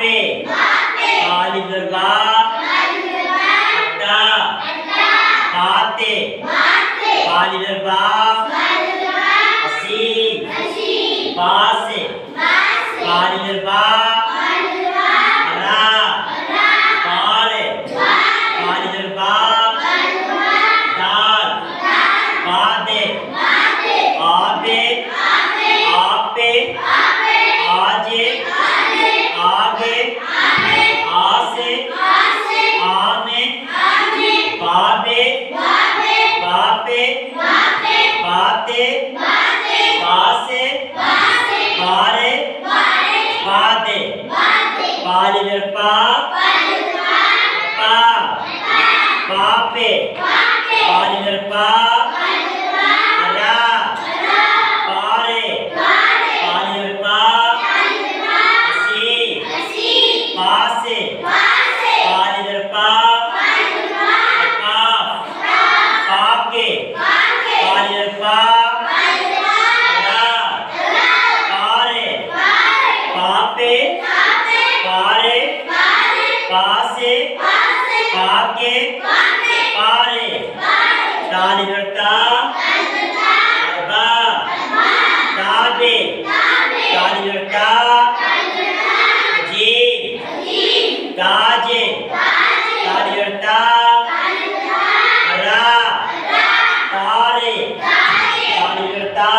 पे काली दुर्गा अट्टा पाते काली दुर्गा असी पासे काली दुर्गा अरा पारे काली दुर्गा दाल बादे आबे आपे आजे आगे आसे आने बाबे बापे बाते बासे बारे बादे पाली दुर्गा पा पापे पाली दुर्गा अरा पारे पाली दुर्गा असी पासे पाली दुर्गा पाके पाली दुर्गा अरा पारे पापे पारे पासे पाके पारे ताली दुर्गा अरबा ताबे ताली दुर्गा जी गाजे ताली दुर्गा अरा तारे ताली दुर्गा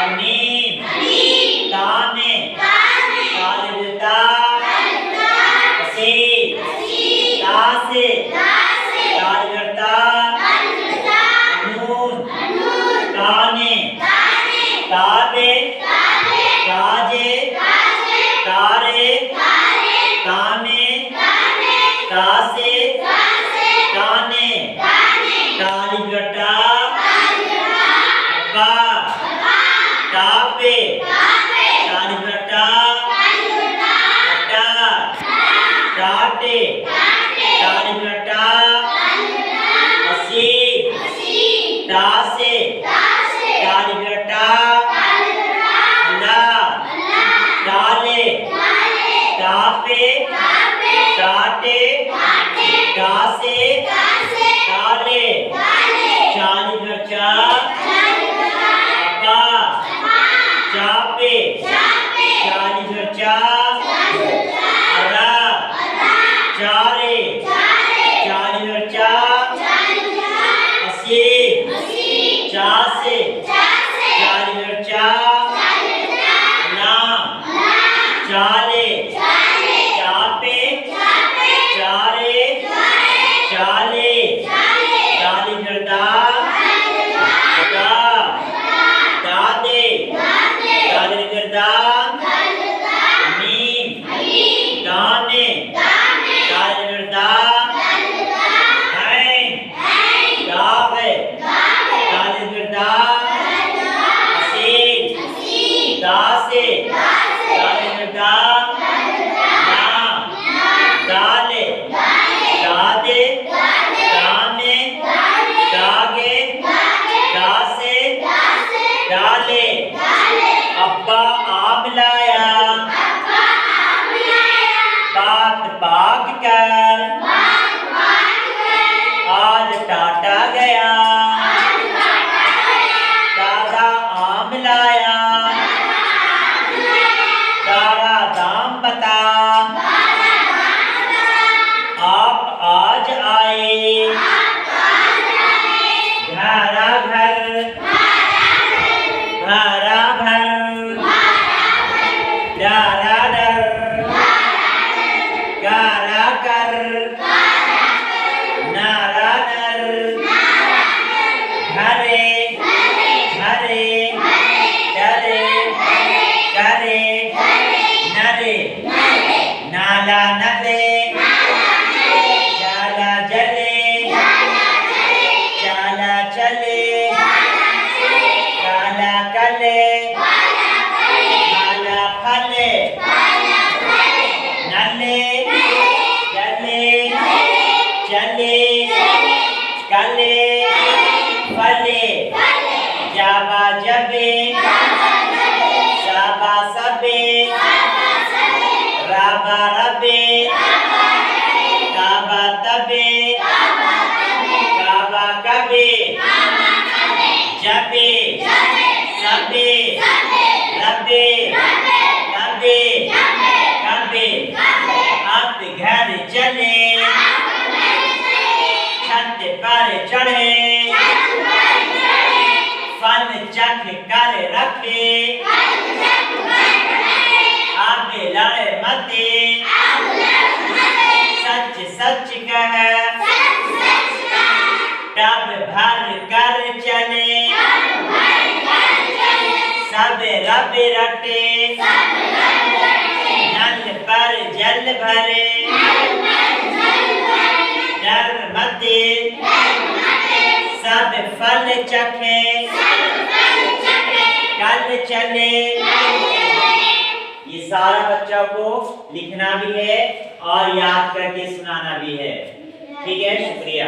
अमीन ताने ताली दुर्गा असी तासे ताली दुर्गा नून ताने ताबे ताजे तारे ताने तासे ताने ताली दुर्गा अब्बा तापे ताली दुर्गा अट्टा टाटे ताली दुर्गा असी तासे ताली दुर्गा अल्लाह ताले तापे ताटे तासे ताले चाली दुर्गा अब्बा चापे चाली दुर्गा अरा चारे चाली दुर्गा असी चासे चाली दुर्गा नाम चाले चापे चारे चाले चाली दुर्गा दादे ताली दुर्गा मीम दाने ताली दुर्गा हैं दावे ताली दुर्गा असी दासे ताली दुर्गा नाम दाले दादे दाने दागे दासे दाले अब्बा आम लाया बात बाग कर आज टाटा गया दादा आम लाया दारा दाम बता आप आज आए घरा घर घरा घर डारा डर गारा कर नारा नर घरे घरे डरे करे नरे नाला नदे जाला जले चाला चले काला कले काला फले नले चले चले कले फले जाबा जबे साबा सबे नब्बे नब्बे नब्बे अब घर चले छत पर चढ़े फल चख कर रखे अब लड़े मते सच सच कह टब भर कर चले सब रब रटे नल पर जल भरे डर मते सब फल चखे कल चले। ये सारा बच्चों को लिखना भी है और याद करके सुनाना भी है। ठीक है, शुक्रिया।